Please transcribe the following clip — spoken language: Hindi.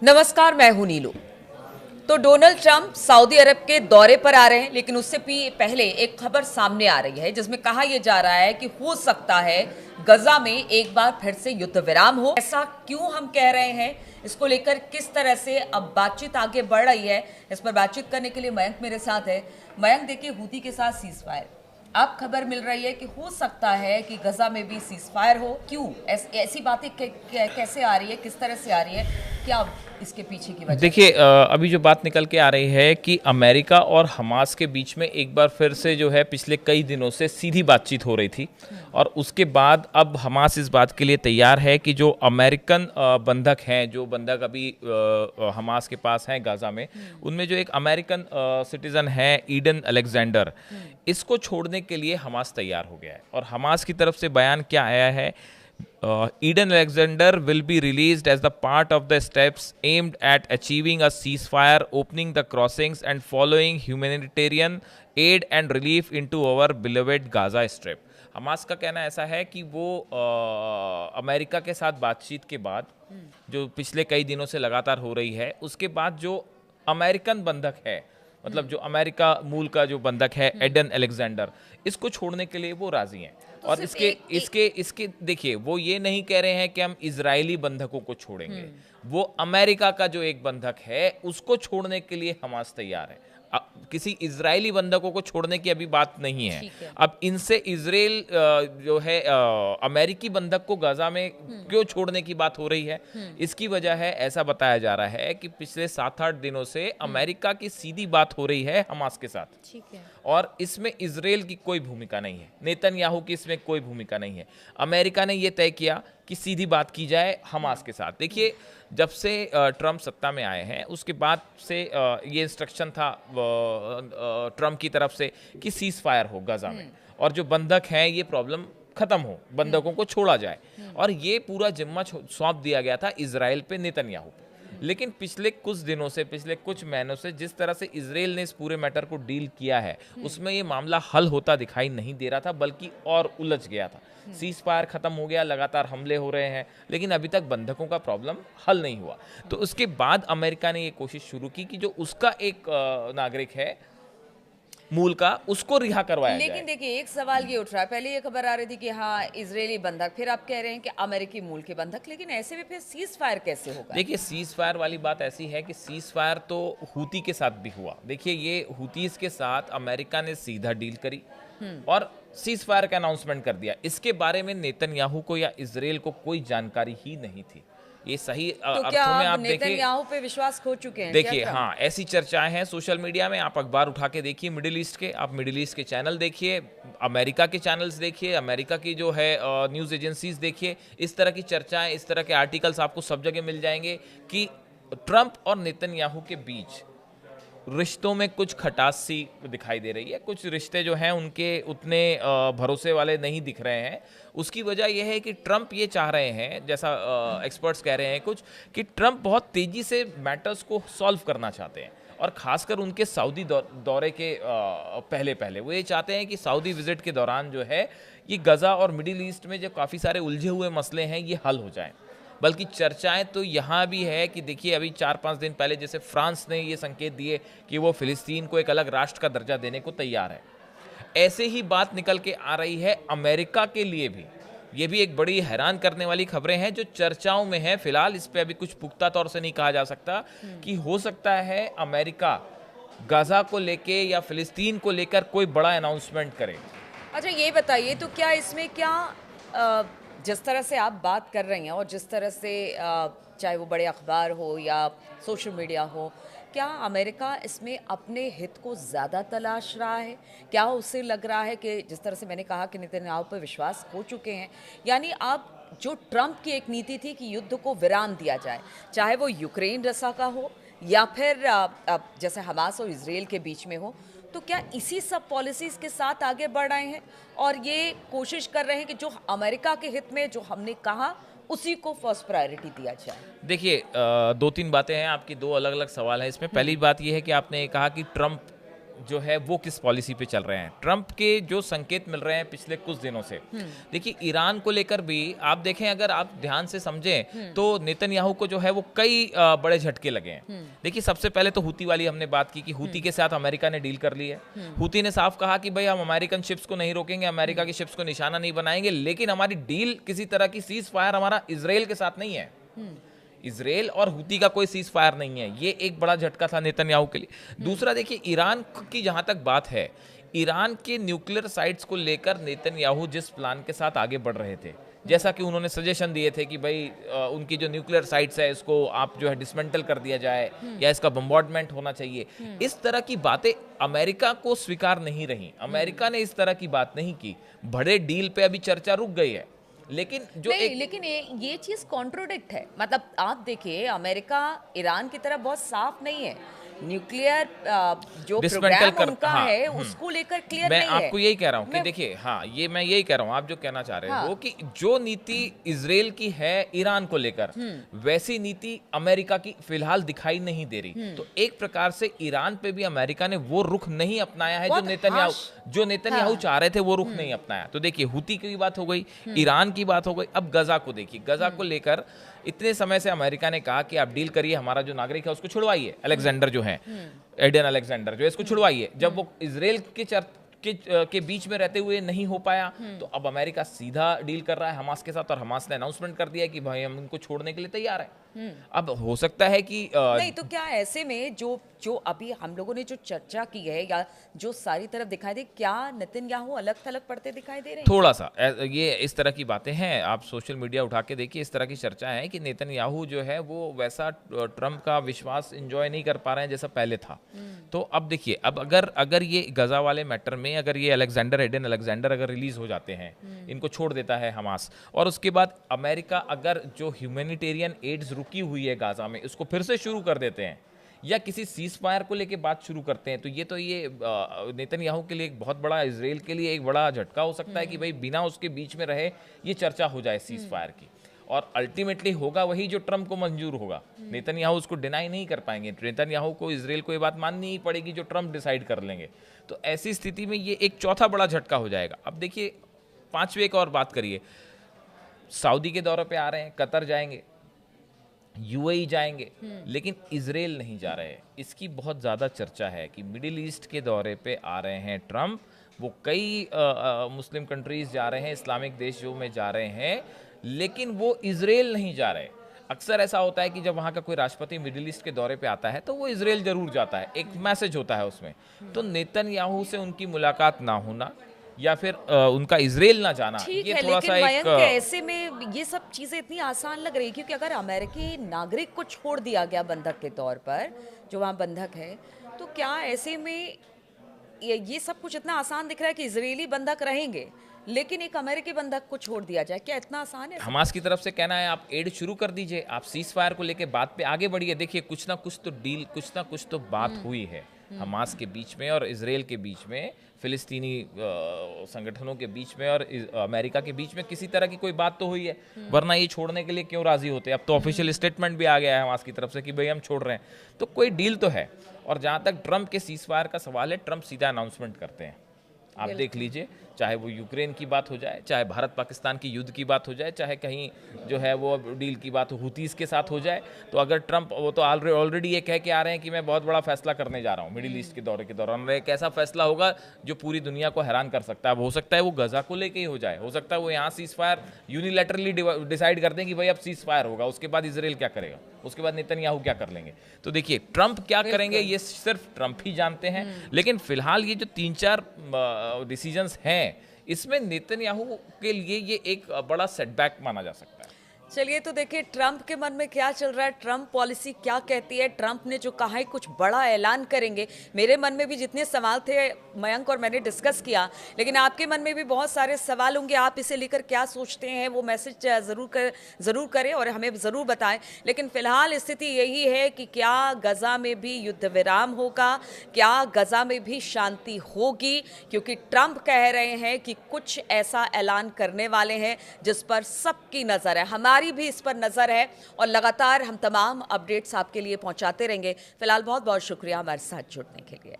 नमस्कार, मैं हूं नीलू। तो डोनाल्ड ट्रंप सऊदी अरब के दौरे पर आ रहे हैं, लेकिन उससे पहले एक खबर सामने आ रही है जिसमें कहा यह जा रहा है कि हो सकता है गजा में एक बार फिर से युद्ध विराम हो। ऐसा क्यों हम कह रहे हैं, इसको लेकर किस तरह से अब बातचीत आगे बढ़ रही है, इस पर बातचीत करने के लिए मयंक मेरे साथ है। मयंक, देखिए, हूती के साथ सीज फायर, अब खबर मिल रही है कि हो सकता है कि गजा में भी सीज फायर हो। क्यों ऐसी बातें कैसे आ रही है, किस तरह से आ रही है, क्या इसके पीछे की वजह? देखिए, अभी जो बात निकल के आ रही है कि अमेरिका और हमास के बीच में एक बार फिर से जो है पिछले कई दिनों से सीधी बातचीत हो रही थी और उसके बाद अब हमास इस बात के लिए तैयार है कि जो अमेरिकन बंधक हैं, जो बंधक अभी हमास के पास हैं गाजा में, उनमें जो एक अमेरिकन सिटीजन है ईडन अलेक्जेंडर, इसको छोड़ने के लिए हमास तैयार हो गया है। और हमास की तरफ से बयान क्या आया है? Eden Alexander will be released as the part of the steps aimed at achieving a ceasefire, opening the crossings, and following humanitarian aid and relief into our beloved Gaza Strip. Hamas का कहना ऐसा है कि वो अमेरिका के साथ बातचीत के बाद, जो पिछले कई दिनों से लगातार हो रही है, उसके बाद जो अमेरिकन बंधक है, मतलब जो अमेरिका मूल का जो बंधक है एडन अलेक्जेंडर, इसको छोड़ने के लिए वो राजी हैं। और इसके देखिए, वो ये नहीं कह रहे हैं कि हम इजरायली बंधकों को छोड़ेंगे, वो अमेरिका का जो एक बंधक है उसको छोड़ने के लिए हमास तैयार है। किसी इजरायली बंधकों को छोड़ने की अभी बात नहीं है। अब इनसे इजराइल जो है अमेरिकी बंधक को गाजा में क्यों छोड़ने की बात हो रही है, इसकी वजह है, ऐसा बताया जा रहा है कि पिछले 7-8 दिनों से अमेरिका की सीधी बात हो रही है हमास के साथ। ठीक है। और इसमें इजराइल की कोई भूमिका नहीं है, नेतन्याहू की इसमें कोई भूमिका नहीं है। अमेरिका ने यह तय किया कि सीधी बात की जाए हमास के साथ। देखिए, जब से ट्रंप सत्ता में आए हैं उसके बाद से ये इंस्ट्रक्शन था ट्रंप की तरफ से कि सीज फायर हो गाजा में, और जो बंधक हैं ये प्रॉब्लम खत्म हो, बंधकों को छोड़ा जाए। और ये पूरा जिम्मा सौंप दिया गया था इजराइल पे, नेतन्याहू पे। लेकिन पिछले कुछ दिनों से, पिछले कुछ महीनों से जिस तरह से इजराइल ने इस पूरे मैटर को डील किया है, उसमें ये मामला हल होता दिखाई नहीं दे रहा था, बल्कि और उलझ गया था। सीज फायर खत्म हो गया, लगातार हमले हो रहे हैं, लेकिन अभी तक बंधकों का प्रॉब्लम हल नहीं हुआ। तो उसके बाद अमेरिका ने ये कोशिश शुरू की कि जो उसका एक नागरिक है मूल का, उसको रिहा करवाया जाए। लेकिन देखिए, एक सवाल ये उठ रहा है, पहले ये खबर आ रही थी कि हाँ इजरायली बंधक, फिर आप कह रहे हैं कि अमेरिकी मूल के बंधक, लेकिन ऐसे में फिर सीज फायर कैसे होगा? देखिए, सीज फायर वाली बात ऐसी है कि सीज फायर तो हूती के साथ भी हुआ। देखिए, ये हूतीस के साथ अमेरिका ने सीधा डील करी और सीज फायर का अनाउंसमेंट कर दिया। इसके बारे में नेतन्याहू को या इजराइल को कोई जानकारी ही नहीं थी। ये सही तो अर्थों क्या में आप आप देखें, नेतन्याहू पे विश्वास खो चुके हैं? देखिए, हाँ, ऐसी चर्चाएं हैं सोशल मीडिया में। आप अखबार उठा के देखिए मिडिल ईस्ट के, आप मिडिल ईस्ट के चैनल देखिए, अमेरिका के चैनल्स देखिए, अमेरिका की जो है न्यूज़ एजेंसीज देखिए, इस तरह की चर्चाएं, इस तरह के आर्टिकल्स आपको सब जगह मिल जाएंगे कि ट्रंप और नेतन्याहू के बीच रिश्तों में कुछ खटास सी दिखाई दे रही है। कुछ रिश्ते जो हैं उनके उतने भरोसे वाले नहीं दिख रहे हैं। उसकी वजह यह है कि ट्रंप ये चाह रहे हैं, जैसा एक्सपर्ट्स कह रहे हैं कुछ, कि ट्रंप बहुत तेज़ी से मैटर्स को सॉल्व करना चाहते हैं। और ख़ासकर उनके सऊदी दौरे के पहले पहले वो ये चाहते हैं कि सऊदी विजिट के दौरान जो है ये गज़ा और मिडिल ईस्ट में जो काफ़ी सारे उलझे हुए मसले हैं ये हल हो जाएं। बल्कि चर्चाएं तो यहाँ भी है कि देखिए, अभी 4-5 दिन पहले जैसे फ्रांस ने ये संकेत दिए कि वो फिलिस्तीन को एक अलग राष्ट्र का दर्जा देने को तैयार है, ऐसे ही बात निकल के आ रही है अमेरिका के लिए भी। ये भी एक बड़ी हैरान करने वाली खबरें हैं जो चर्चाओं में है फिलहाल। इस पे अभी कुछ पुख्ता तौर से नहीं कहा जा सकता कि हो सकता है अमेरिका गाजा को लेके या फिलिस्तीन को लेकर कोई बड़ा अनाउंसमेंट करे। अच्छा, ये बताइए, तो क्या इसमें क्या जिस तरह से आप बात कर रही हैं और जिस तरह से चाहे वो बड़े अखबार हो या सोशल मीडिया हो, क्या अमेरिका इसमें अपने हित को ज़्यादा तलाश रहा है? क्या उसे लग रहा है कि जिस तरह से मैंने कहा कि नेतन्याहू पर विश्वास खो चुके हैं, यानी अब जो ट्रंप की एक नीति थी कि युद्ध को विराम दिया जाए, चाहे वो यूक्रेन रसा का हो या फिर जैसे हमास और इजराइल के बीच में हो, तो क्या इसी सब पॉलिसीज़ के साथ आगे बढ़ रहे हैं और ये कोशिश कर रहे हैं कि जो अमेरिका के हित में जो हमने कहा उसी को फर्स्ट प्रायोरिटी दिया जाए? देखिए, 2-3 बातें हैं आपकी, 2 अलग अलग सवाल हैं इसमें। पहली बात यह है कि आपने कहा कि ट्रंप जो है वो किस पॉलिसी पे चल रहे हैं। ट्रंप के जो संकेत मिल रहे हैं पिछले कुछ दिनों से, देखिए ईरान को लेकर भी आप देखें, अगर आप ध्यान से समझें तो नेतन्याहू को जो है वो कई बड़े झटके लगे हैं। देखिए सबसे पहले तो हूती वाली हमने बात की कि हूती के साथ अमेरिका ने डील कर ली है। हूती ने साफ कहा कि भाई हम अमेरिकन शिप्स को नहीं रोकेंगे, अमेरिका की शिप्स को निशाना नहीं बनाएंगे, लेकिन हमारी डील किसी तरह की सीज फायर हमारा इजराइल के साथ नहीं है। इजराइल और हूती का कोई सीज फायर नहीं है। ये एक बड़ा झटका था नेतन्याहू के लिए। दूसरा देखिए ईरान की जहां तक बात है, ईरान के न्यूक्लियर साइट्स को लेकर नेतन्याहू जिस प्लान के साथ आगे बढ़ रहे थे, जैसा कि उन्होंने सजेशन दिए थे कि भाई उनकी जो न्यूक्लियर साइट्स है इसको आप जो है डिसमेंटल कर दिया जाए या इसका बम्बार्डमेंट होना चाहिए, इस तरह की बातें अमेरिका को स्वीकार नहीं रही। अमेरिका ने इस तरह की बात नहीं की। बड़े डील पे अभी चर्चा रुक गई है, लेकिन जो नहीं, लेकिन ये चीज कॉन्ट्रोडिक्ट है। मतलब आप देखिए, अमेरिका ईरान की तरफ बहुत साफ नहीं है। न्यूक्लियर जो प्रोग्राम उनका है उसको लेकर क्लियर नहीं है। मैं आपको यही कह रहा हूँ कि देखिए, हाँ ये मैं यही कह रहा हूँ, आप जो कहना चाह रहे हो कि जो नीति इजराइल की है ईरान को लेकर, वैसी नीति अमेरिका की फिलहाल दिखाई नहीं दे रही। तो एक प्रकार से ईरान पे भी अमेरिका ने वो रुख नहीं अपनाया है जो नेतन्याहू चाह रहे थे, वो रुख नहीं अपनाया। तो देखिए हूती की बात हो गई, ईरान की बात हो गई, अब गजा को देखिए। गजा को लेकर इतने समय से अमेरिका ने कहा कि आप डील करिए, हमारा जो नागरिक है उसको छुड़वाइए, अलेक्जेंडर जो है, एडन अलेक्जेंडर जो है, इसको छुड़वाइए। जब वो इजराइल के बीच में रहते हुए नहीं हो पाया, तो अब अमेरिका सीधा डील कर रहा है हमास के साथ, और हमास ने अनाउंसमेंट कर दिया कि भाई हम इनको छोड़ने के लिए तैयार है। अब हो सकता है कि नहीं, तो क्या ऐसे में जो अभी हम लोगों ने जो चर्चा की है या जो सारी तरफ दिखाई दे, क्या नेतन्याहू अलग थलग पड़ते दिखाई दे रहे हैं? थोड़ा सा ये इस तरह की बातें हैं। आप सोशल मीडिया उठा के देखिए, इस तरह की चर्चा है कि नेतन्याहू जो है वो वैसा ट्रंप का विश्वास एंजॉय नहीं कर पा रहे हैं जैसा पहले था। तो अब देखिए, अब अगर ये गजा वाले मैटर में अगर ये एडन अलेक्जेंडर अगर रिलीज हो जाते हैं, इनको छोड़ देता है हमास, और उसके बाद अमेरिका अगर जो ह्यूमैनिटेरियन एड्स रुकी हुई है गाजा में उसको फिर से शुरू कर देते हैं, या किसी सीज फायर को लेके बात शुरू करते हैं, तो ये नेतन्याहू के लिए एक बहुत बड़ा, इजराइल के लिए एक बड़ा झटका हो सकता है कि भाई बिना उसके बीच में रहे ये चर्चा हो जाए सीज फायर की, और अल्टीमेटली होगा वही जो ट्रंप को मंजूर होगा। नेतन्याहू उसको डिनाई नहीं कर पाएंगे। नेतन्याहू को, इजराइल को ये बात माननी ही पड़ेगी जो ट्रंप डिसाइड कर लेंगे। तो ऐसी स्थिति में ये एक चौथा बड़ा झटका हो जाएगा। अब देखिए, पांचवें एक और बात करिए, सऊदी के दौरे पे आ रहे हैं, कतर जाएंगे, यूएई जाएंगे, लेकिन इजराइल नहीं जा रहे। इसकी बहुत ज़्यादा चर्चा है कि मिडिल ईस्ट के दौरे पे आ रहे हैं ट्रंप, वो कई मुस्लिम कंट्रीज जा रहे हैं, इस्लामिक देशों में जा रहे हैं, लेकिन वो इजराइल नहीं जा रहे। अक्सर ऐसा होता है कि जब वहाँ का कोई राष्ट्रपति मिडिल ईस्ट के दौरे पे आता है तो वो इजराइल जरूर जाता है, एक मैसेज होता है उसमें। तो नेतन्याहू से उनकी मुलाकात ना होना या फिर उनका इजराइल ना जाना, ये थोड़ा सा एक ऐसे में ये सब चीजें इतनी आसान लग रही है, क्योंकि अगर अमेरिकी नागरिक को छोड़ दिया गया बंधक के तौर पर, जो वहाँ बंधक है, तो क्या ऐसे में ये सब कुछ इतना आसान दिख रहा है कि इजरायली बंधक रहेंगे लेकिन एक अमेरिकी बंधक को छोड़ दिया जाए? क्या इतना आसान है? हमास की तरफ से कहना है आप एड शुरू कर दीजिए, आप सीज फायर को लेके बात पे आगे बढ़िए। देखिए कुछ ना कुछ तो डील, कुछ ना कुछ तो बात हुई है हमास के बीच में और इजराइल के बीच में, फिलिस्तीनी संगठनों के बीच में और अमेरिका के बीच में किसी तरह की कोई बात तो हुई है, वरना ये छोड़ने के लिए क्यों राजी होते? अब तो ऑफिशियल स्टेटमेंट भी आ गया है हमास की तरफ से कि भाई हम छोड़ रहे हैं, तो कोई डील तो है। और जहाँ तक ट्रंप के सीज फायर का सवाल है, ट्रंप सीधा अनाउंसमेंट करते हैं। आप देख लीजिए, चाहे वो यूक्रेन की बात हो जाए, चाहे भारत पाकिस्तान की युद्ध की बात हो जाए, चाहे कहीं जो है वो डील की बात हुतीस के साथ हो जाए, तो अगर ट्रंप, वो तो ऑलरेडी ये कह के आ रहे हैं कि मैं बहुत बड़ा फैसला करने जा रहा हूँ मिडिल ईस्ट के दौरे के दौरान, एक ऐसा फैसला होगा जो पूरी दुनिया को हैरान कर सकता है। हो सकता है वो गजा को लेके ही हो जाए, हो सकता है वो यहाँ सीज फायर यूनिलैटरली डिसाइड कर दें कि भाई अब सीज फायर होगा, उसके बाद इजराइल क्या करेगा, उसके बाद नेतन्याहू क्या कर लेंगे। तो देखिए ट्रंप क्या करेंगे ये सिर्फ ट्रंप ही जानते हैं, लेकिन फिलहाल ये जो 3-4 डिसीजंस हैं, इसमें नेतन्याहू के लिए ये एक बड़ा सेटबैक माना जा सकता है। चलिए, तो देखिए ट्रंप के मन में क्या चल रहा है, ट्रंप पॉलिसी क्या कहती है। ट्रंप ने जो कहा है कुछ बड़ा ऐलान करेंगे। मेरे मन में भी जितने सवाल थे मयंक और मैंने डिस्कस किया, लेकिन आपके मन में भी बहुत सारे सवाल होंगे। आप इसे लेकर क्या सोचते हैं वो मैसेज ज़रूर करें और हमें ज़रूर बताएं। लेकिन फिलहाल स्थिति यही है कि क्या गजा में भी युद्ध विराम होगा, क्या गजा में भी शांति होगी, क्योंकि ट्रंप कह रहे हैं कि कुछ ऐसा ऐलान करने वाले हैं जिस पर सबकी नज़र है, हमारी भी इस पर नजर है, और लगातार हम तमाम अपडेट्स आपके लिए पहुंचाते रहेंगे। फिलहाल बहुत बहुत शुक्रिया हमारे साथ जुड़ने के लिए।